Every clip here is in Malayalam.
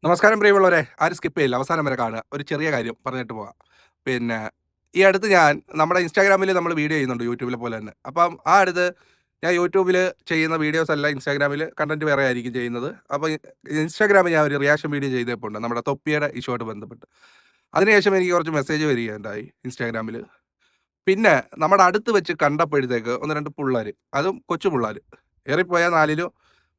നമസ്കാരം പ്രിയമുള്ളവരെ. ആരും സ്കിപ്പ് ചെയ്യില്ല. അവസാനം വരെ കാണുക. ഒരു ചെറിയ കാര്യം പറഞ്ഞിട്ട് പോവാം. പിന്നെ ഈ അടുത്ത് ഞാൻ നമ്മുടെ ഇൻസ്റ്റാഗ്രാമിൽ നമ്മൾ വീഡിയോ ചെയ്യുന്നുണ്ട് യൂട്യൂബിലെ പോലെ തന്നെ. അപ്പം ആ അടുത്ത് ഞാൻ യൂട്യൂബിൽ ചെയ്യുന്ന വീഡിയോസ് അല്ല ഇൻസ്റ്റാഗ്രാമിൽ കണ്ടന്റ് വേറെ ആയിരിക്കും ചെയ്യുന്നത്. അപ്പോൾ ഇൻസ്റ്റാഗ്രാമിൽ ഞാൻ ഒരു റിയാക്ഷൻ വീഡിയോ ചെയ്തപ്പോൾ നമ്മുടെ തൊപ്പിയുടെ ഇഷ്യൂമായിട്ട് ബന്ധപ്പെട്ട്. അതിനുശേഷം എനിക്ക് കുറച്ച് മെസ്സേജ് വരികയുണ്ടായി ഇൻസ്റ്റാഗ്രാമിൽ. പിന്നെ നമ്മുടെ അടുത്ത് വെച്ച് കണ്ടപ്പോഴത്തേക്ക് 1, 2 പുള്ളേര്, അതും കൊച്ചു പുള്ളേര്, ഏറിപ്പോയാൽ 4ലോ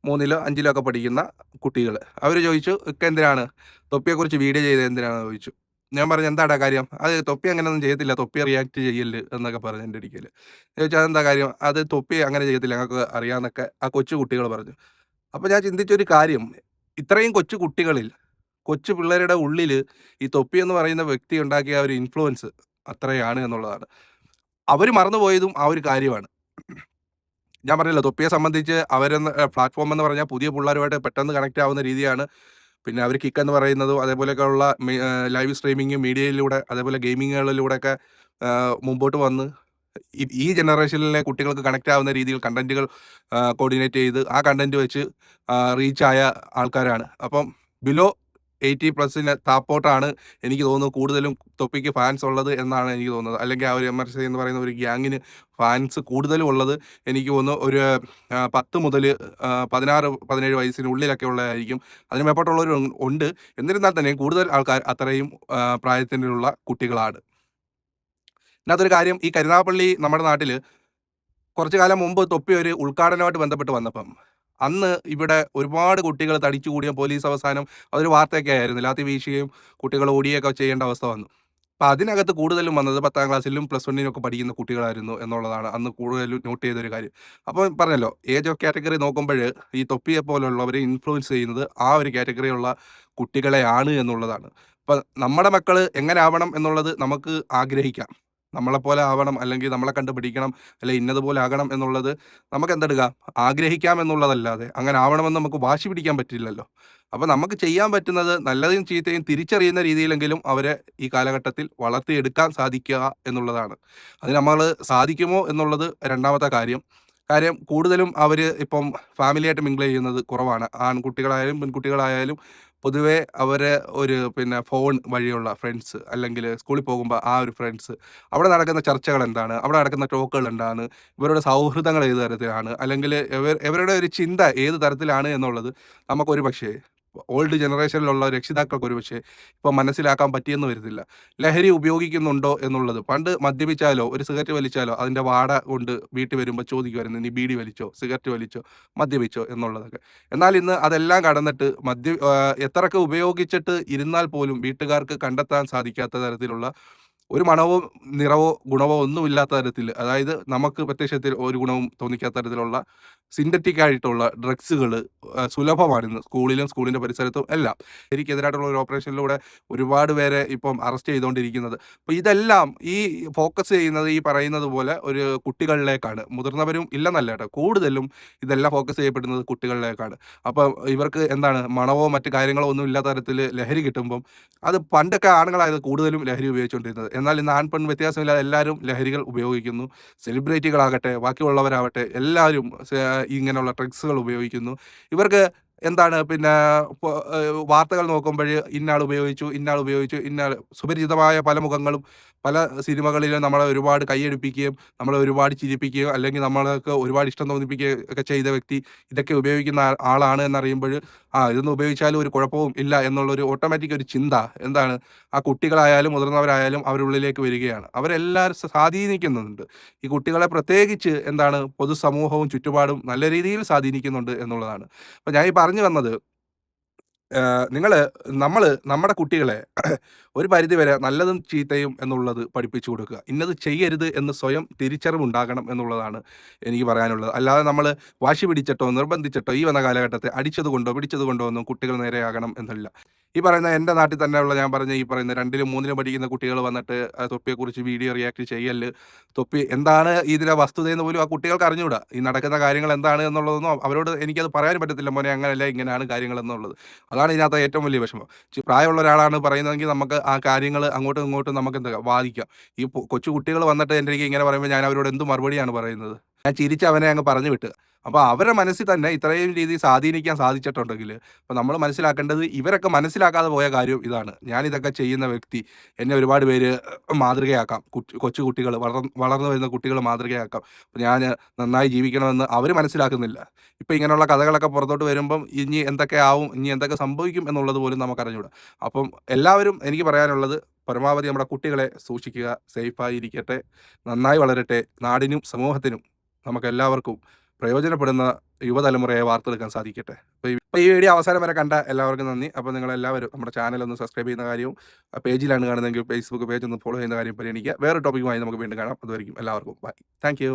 3ലോ 5ലോ ഒക്കെ പഠിക്കുന്ന കുട്ടികൾ. അവർ ചോദിച്ചു, "ഇക്ക എന്തിനാണ് തൊപ്പിയെക്കുറിച്ച് വീഡിയോ ചെയ്തത് എന്തിനാണെന്ന്?" ചോദിച്ചു. ഞാൻ പറഞ്ഞു, "എന്താടാ കാര്യം?" "അത് തൊപ്പി അങ്ങനെയൊന്നും ചെയ്യത്തില്ല. തൊപ്പി റിയാക്ട് ചെയ്യല്ല്" എന്നൊക്കെ പറഞ്ഞു എൻ്റെ അടുക്കല്. ചോദിച്ചു, "അതെന്താ കാര്യം?" "അത് തൊപ്പി അങ്ങനെ ചെയ്യത്തില്ല. ഞങ്ങൾക്ക് അറിയാമെന്നൊക്കെ" ആ കൊച്ചു കുട്ടികൾ പറഞ്ഞു. അപ്പോൾ ഞാൻ ചിന്തിച്ചൊരു കാര്യം, ഇത്രയും കൊച്ചു കുട്ടികളിൽ, കൊച്ചു പിള്ളേരുടെ ഉള്ളിൽ ഈ തൊപ്പി എന്ന് പറയുന്ന വ്യക്തി ഉണ്ടാക്കിയ ആ ഒരു ഇൻഫ്ലുവൻസ് അത്രയാണ് എന്നുള്ളതാണ്. അവര് മറന്നുപോയതും ആ ഒരു കാര്യമാണ്. ഞാൻ പറഞ്ഞല്ലോ, തൊപ്പിയെ സംബന്ധിച്ച് അവരെന്ന് പ്ലാറ്റ്ഫോം എന്ന് പറഞ്ഞാൽ പുതിയ പിള്ളേരുമായിട്ട് പെട്ടെന്ന് കണക്റ്റ് ആവുന്ന രീതിയാണ്. പിന്നെ അവർ കിക്ക് എന്ന് പറയുന്നതും അതേപോലെയൊക്കെയുള്ള ലൈവ് സ്ട്രീമിംഗ് മീഡിയയിലൂടെ അതേപോലെ ഗെയിമിങ്ങുകളിലൂടെയൊക്കെ മുമ്പോട്ട് വന്ന് ഈ ജനറേഷനിലെ കുട്ടികൾക്ക് കണക്റ്റ് ആവുന്ന രീതിയിൽ കണ്ടന്റുകൾ കോർഡിനേറ്റ് ചെയ്ത് ആ കണ്ടന്റ് വെച്ച് റീച്ചായ ആൾക്കാരാണ്. അപ്പം ബിലോ 80+ താപ്പോട്ടാണ് എനിക്ക് തോന്നുന്നു കൂടുതലും തൊപ്പിക്ക് ഫാൻസ് ഉള്ളത് എന്നാണ് എനിക്ക് തോന്നുന്നത്. അല്ലെങ്കിൽ ആ ഒരു MRC എന്ന് പറയുന്ന ഒരു ഗ്യാങ്ങിന് ഫാൻസ് കൂടുതലും ഉള്ളത് എനിക്ക് തോന്നുന്നു ഒരു 10 മുതൽ 16, 17 വയസ്സിനുള്ളിലൊക്കെ ഉള്ളതായിരിക്കും. അതിന് മേപ്പോട്ടുള്ളവരും ഉണ്ട്. എന്നിരുന്നാൽ തന്നെയും കൂടുതൽ ആൾക്കാർ അത്രയും പ്രായത്തിലുള്ള കുട്ടികളാണ്. ഇതിനകത്തൊരു കാര്യം, ഈ കരുനാഗപ്പള്ളി നമ്മുടെ നാട്ടില് കുറച്ചു കാലം മുമ്പ് തൊപ്പി ഒരു ഉദ്ഘാടനവുമായിട്ട് ബന്ധപ്പെട്ട് വന്നപ്പം, അന്ന് ഇവിടെ ഒരുപാട് കുട്ടികൾ തടിച്ചു കൂടിയ പോലീസ് അവസാനം അതൊരു വാർത്തയൊക്കെ ആയിരുന്നു. ലാത്തി വീശുകയും കുട്ടികൾ ഓടിയൊക്കെ ചെയ്യേണ്ട അവസ്ഥ വന്നു. അപ്പൊ അതിനകത്ത് കൂടുതലും വന്നത് 10ാം ക്ലാസ്സിലും +1 ഒക്കെ പഠിക്കുന്ന കുട്ടികളായിരുന്നു എന്നുള്ളതാണ് അന്ന് കൂടുതലും നോട്ട് ചെയ്തൊരു കാര്യം. അപ്പോൾ പറഞ്ഞല്ലോ, ഏജ് ഓഫ് കാറ്റഗറി നോക്കുമ്പഴ് ഈ തൊപ്പിയെ പോലുള്ളവരെ ഇൻഫ്ലുവൻസ് ചെയ്യുന്നത് ആ ഒരു കാറ്റഗറിയുള്ള കുട്ടികളെയാണ് എന്നുള്ളതാണ്. അപ്പൊ നമ്മുടെ മക്കള് എങ്ങനെ ആവണം എന്നുള്ളത് നമുക്ക് ആഗ്രഹിക്കാം. നമ്മളെപ്പോലെ ആവണം, അല്ലെങ്കിൽ നമ്മളെ കണ്ട് പഠിക്കണം, അല്ലെ ഇന്നതുപോലെ ആകണം എന്നുള്ളത് നമുക്ക് എന്തെടുക്കാം, ആഗ്രഹിക്കാം എന്നുള്ളതല്ലാതെ അങ്ങനെ ആവണമെന്ന് നമുക്ക് വാശി പിടിക്കാൻ പറ്റില്ലല്ലോ. അപ്പൊ നമുക്ക് ചെയ്യാൻ പറ്റുന്നത് നല്ലതും ചീത്തയും തിരിച്ചറിയുന്ന രീതിയിലെങ്കിലും അവരെ ഈ കാലഘട്ടത്തിൽ വളർത്തിയെടുക്കാൻ സാധിക്കുക എന്നുള്ളതാണ്. അത് നമ്മൾ സാധിക്കുമോ എന്നുള്ളത് രണ്ടാമത്തെ കാര്യം. കാര്യം കൂടുതലും അവര് ഇപ്പം ഫാമിലിയായിട്ട് മിങ്കിൾ ചെയ്യുന്നത് കുറവാണ്. ആൺകുട്ടികളായാലും പെൺകുട്ടികളായാലും പൊതുവെ അവരെ ഒരു ഫോൺ വഴിയുള്ള ഫ്രണ്ട്സ്, അല്ലെങ്കിൽ സ്കൂളിൽ പോകുമ്പോൾ ആ ഒരു ഫ്രണ്ട്സ്, അവിടെ നടക്കുന്ന ചർച്ചകൾ എന്താണ്, അവിടെ നടക്കുന്ന ടോക്കുകൾ എന്താണ്, ഇവരുടെ സൗഹൃദങ്ങൾ ഏത് തരത്തിലാണ്, അല്ലെങ്കിൽ ഇവരുടെ ഒരു ചിന്ത ഏത് തരത്തിലാണ് എന്നുള്ളത് നമുക്കൊരു പക്ഷേ ഓൾഡ് ജനറേഷനിലുള്ള രക്ഷിതാക്കൾക്ക് ഒരുപക്ഷെ ഇപ്പം മനസ്സിലാക്കാൻ പറ്റിയെന്ന് വരുന്നില്ല. ലഹരി ഉപയോഗിക്കുന്നുണ്ടോ എന്നുള്ളത്, പണ്ട് മദ്യപിച്ചാലോ ഒരു സിഗരറ്റ് വലിച്ചാലോ അതിന്റെ വാട കൊണ്ട് വീട്ടിൽ വരുമ്പോൾ ചോദിക്കുമായിരുന്നു, "നീ ബീഡി വലിച്ചോ, സിഗരറ്റ് വലിച്ചോ, മദ്യപിച്ചോ" എന്നുള്ളതൊക്കെ. എന്നാൽ ഇന്ന് അതെല്ലാം കടന്നിട്ട് എത്രയൊക്കെ ഉപയോഗിച്ചിട്ട് ഇരുന്നാൽ പോലും വീട്ടുകാർക്ക് കണ്ടെത്താൻ സാധിക്കാത്ത തരത്തിലുള്ള ഒരു മണവോ നിറവോ ഗുണവോ ഒന്നുമില്ലാത്ത തരത്തിൽ, അതായത് നമുക്ക് പ്രത്യക്ഷത്തിൽ ഒരു ഗുണവും തോന്നിക്കാത്ത തരത്തിലുള്ള സിന്തറ്റിക് ആയിട്ടുള്ള ഡ്രഗ്സുകൾ സുലഭമാണിന്ന് സ്കൂളിലും സ്കൂളിന്റെ പരിസരത്തും എല്ലാം. എനിക്കെതിരായിട്ടുള്ള ഒരു ഓപ്പറേഷനിലൂടെ ഒരുപാട് പേരെ ഇപ്പം അറസ്റ്റ് ചെയ്തുകൊണ്ടിരിക്കുന്നത്. അപ്പോൾ ഇതെല്ലാം ഈ ഫോക്കസ് ചെയ്യുന്നത് ഈ പറയുന്നത് പോലെ ഒരു കുട്ടികളിലേക്കാണ്. മുതിർന്നവരും ഇല്ലെന്നല്ല കേട്ടോ, കൂടുതലും ഇതെല്ലാം ഫോക്കസ് ചെയ്യപ്പെടുന്നത് കുട്ടികളിലേക്കാണ്. അപ്പം ഇവർക്ക് എന്താണ്, മണവോ മറ്റു കാര്യങ്ങളോ ഒന്നും ഇല്ലാത്ത തരത്തിൽ ലഹരി കിട്ടുമ്പം, അത് പണ്ടൊക്കെ ആണുങ്ങളായത് കൂടുതലും ലഹരി ഉപയോഗിച്ചുകൊണ്ടിരുന്നത്. എന്നാൽ ഇന്ന് ആൺ പെൺ വ്യത്യാസമില്ലാതെ എല്ലാവരും ലഹരികൾ ഉപയോഗിക്കുന്നു. സെലിബ്രിറ്റികളാകട്ടെ ബാക്കിയുള്ളവരാവട്ടെ എല്ലാവരും ഇങ്ങനെയുള്ള ഡ്രഗ്സുകൾ ഉപയോഗിക്കുന്നു. ഇവർക്ക് എന്താണ്, വാർത്തകൾ നോക്കുമ്പഴ് ഇന്നാൾ ഉപയോഗിച്ചു, ഇന്നാൾ ഉപയോഗിച്ചു, ഇന്നാൾ, സുപരിചിതമായ പല മുഖങ്ങളും പല സിനിമകളിലും നമ്മളെ ഒരുപാട് കയ്യടിപ്പിക്കുകയും നമ്മളെ ഒരുപാട് ചിരിപ്പിക്കുകയും അല്ലെങ്കിൽ നമ്മൾക്ക് ഒരുപാട് ഇഷ്ടം തോന്നിപ്പിക്കുകയും ഒക്കെ ചെയ്ത വ്യക്തി ഇതൊക്കെ ഉപയോഗിക്കുന്ന ആളാണ് എന്നറിയുമ്പഴ്, ഇതൊന്നും ഉപയോഗിച്ചാലും ഒരു കുഴപ്പവും ഇല്ല എന്നുള്ളൊരു ഓട്ടോമാറ്റിക് ഒരു ചിന്ത എന്താണ്, ആ കുട്ടികളായാലും മുതിർന്നവരായാലും അവരുടെ ഉള്ളിലേക്ക് വരികയാണ്. അവരെല്ലാവരും സ്വാധീനിക്കുന്നുണ്ട്. ഈ കുട്ടികളെ പ്രത്യേകിച്ച് എന്താണ്, പൊതുസമൂഹവും ചുറ്റുപാടും നല്ല രീതിയിൽ സ്വാധീനിക്കുന്നുണ്ട് എന്നുള്ളതാണ്. അപ്പൊ ഞാൻ ഈ പറഞ്ഞു വന്നത്, നമ്മള് നമ്മുടെ കുട്ടികളെ ഒരു പരിധിവരെ നല്ലതും ചീത്തയും എന്നുള്ളത് പഠിപ്പിച്ചു കൊടുക്കുക. ഇന്നത് ചെയ്യരുത് എന്ന് സ്വയം തിരിച്ചറിവുണ്ടാകണം എന്നുള്ളതാണ് എനിക്ക് പറയാനുള്ളത്. അല്ലാതെ നമ്മള് വാശി പിടിച്ചിട്ടോ നിർബന്ധിച്ചിട്ടോ ഈ വന്ന കാലഘട്ടത്തെ അടിച്ചത് കൊണ്ടോ പിടിച്ചത് കൊണ്ടോ ഒന്നും കുട്ടികൾ നേരെയാകണം എന്നില്ല. ഈ പറയുന്ന എൻ്റെ നാട്ടിൽ തന്നെയുള്ള, ഞാൻ പറഞ്ഞ ഈ പറയുന്ന 2ലും 3ലും പഠിക്കുന്ന കുട്ടികൾ വന്നിട്ട് തൊപ്പിയെക്കുറിച്ച് വീഡിയോ റിയാക്ട് ചെയ്യല്ല്, തൊപ്പി എന്താണ് ഇതിലെ വസ്തുതയെന്ന് പോലും ആ കുട്ടികൾക്ക് അറിഞ്ഞുകൂടാ. ഈ നടക്കുന്ന കാര്യങ്ങൾ എന്താണ് എന്നുള്ളതൊന്നും അവരോട് എനിക്കത് പറയാനും പറ്റത്തില്ല, "മോനെ അങ്ങനെയല്ല ഇങ്ങനെയാണ് കാര്യങ്ങൾ" എന്നുള്ളത്. അതാണ് ഇതിനകത്ത് ഏറ്റവും വലിയ വിഷമം. പ്രായമുള്ള ഒരാളാണ് പറയുന്നതെങ്കിൽ നമുക്ക് ആ കാര്യങ്ങൾ അങ്ങോട്ടും ഇങ്ങോട്ടും നമുക്ക് വാദിക്കാം. ഈ കൊച്ചു കുട്ടികൾ വന്നിട്ട് എൻ്റെ അടുക്കൽ ഇങ്ങനെ പറയുമ്പോൾ ഞാൻ അവരോട് എന്ത് മറുപടിയാണ് പറയുന്നത്? ഞാൻ ചിരിച്ച് അവനെ അങ്ങ് പറഞ്ഞു വിട്ട്. അപ്പൊ അവരുടെ മനസ്സിൽ തന്നെ ഇത്രയും രീതിയിൽ സ്വാധീനിക്കാൻ സാധിച്ചിട്ടുണ്ടെങ്കില്, അപ്പൊ നമ്മള് മനസ്സിലാക്കേണ്ടത് ഇവരൊക്കെ മനസ്സിലാക്കാതെ പോയ കാര്യം ഇതാണ്. ഞാനിതൊക്കെ ചെയ്യുന്ന വ്യക്തി, എന്നെ ഒരുപാട് പേര് മാതൃകയാക്കാം. കൊച്ചു കുട്ടികള് വളർന്നു വരുന്ന കുട്ടികള് മാതൃകയാക്കാം. അപ്പൊ ഞാന് നന്നായി ജീവിക്കണമെന്ന് അവര് മനസ്സിലാക്കുന്നില്ല. ഇപ്പൊ ഇങ്ങനെയുള്ള കഥകളൊക്കെ പുറത്തോട്ട് വരുമ്പം ഇനി എന്തൊക്കെ ആവും, ഇനി എന്തൊക്കെ സംഭവിക്കും എന്നുള്ളത് പോലും നമുക്കറിഞ്ഞൂടാ. അപ്പം എല്ലാവരും എനിക്ക് പറയാനുള്ളത് പരമാവധി നമ്മുടെ കുട്ടികളെ സൂക്ഷിക്കുക, സേഫായി ഇരിക്കട്ടെ, നന്നായി വളരട്ടെ, നാടിനും സമൂഹത്തിനും നമുക്കെല്ലാവർക്കും പ്രയോജനപ്പെടുന്ന യുവതലമുറയെ വാർത്തെടുക്കാൻ സാധിക്കട്ടെ. അപ്പൊ ഈ വീഡിയോ അവസാനം വരെ കണ്ട എല്ലാവർക്കും നന്ദി. അപ്പോൾ നിങ്ങളെല്ലാവരും നമ്മുടെ ചാനൽ ഒന്ന് സബ്സ്ക്രൈബ് ചെയ്യുന്ന കാര്യവും പേജിലാണ് കാണുന്നതെങ്കിൽ ഫേസ്ബുക്ക് പേജ് ഒന്ന് ഫോളോ ചെയ്യുന്ന കാര്യം പരിഗണിക്കുക. വേറെ ടോപ്പിക്കുമായി നമുക്ക് വീണ്ടും കാണാം. അതുവരെയും എല്ലാവർക്കും ബൈ. Thank you.